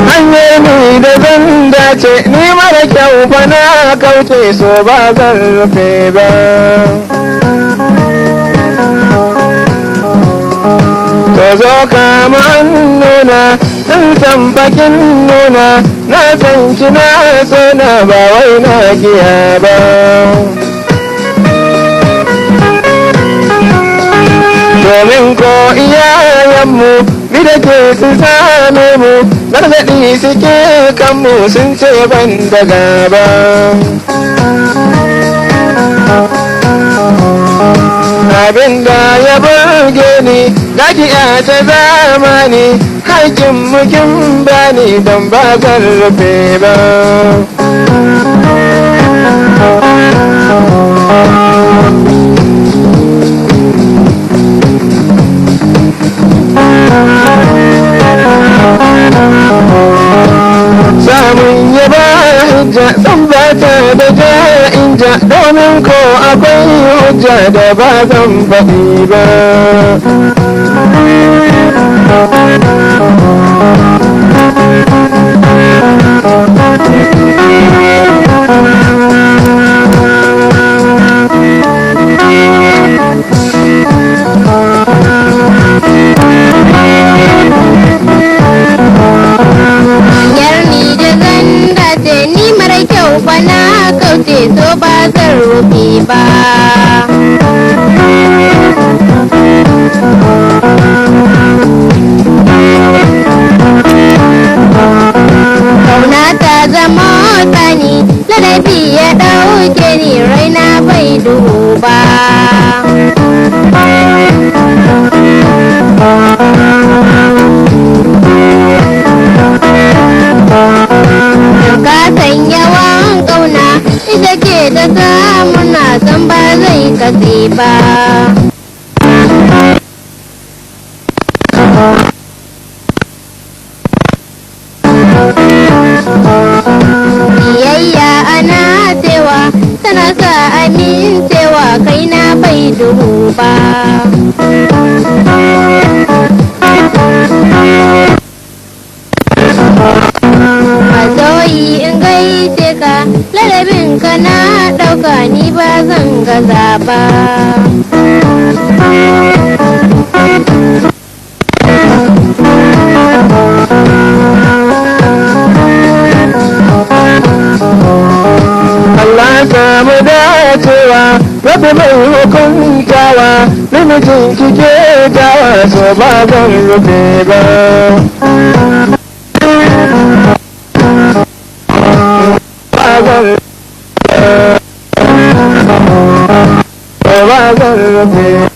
hanyoyi da zan dace ni mara kyau fa na kauce so ba zan rufe ba. To zo kama nuna in san bakin nuna na san kina so na ba wai na giya ba. Domin ko iyayenmu ni da ke su same mu gargaɗi suke kanmu sun ce ban da gaba. Abinda ya burge ni gajiya ta zamani haƙƙin mukin bani don ba zan rufe ba. Samun yaba hujja san ba ta da ja'inja domin ko akwai hujja da ba zan faɗi ba. Bana kauce so ba zan rufe ba. Kauna ta zama tsani ladabi ya ɗauke ni raina bai duhu ba. Ka san yawan ƙauna ita ke da samuna san ba zai katse ba. Biyayya ana cewa tana sa amincewa kaina bai duhu ba. Masoyi in gaishe ka ladabin ka na ɗauka ni ba zan gaza ba. Allah samu dacewa rabu mai hukuntawa namijin kike dawa so ba zan rufe ba. Ba zan rufe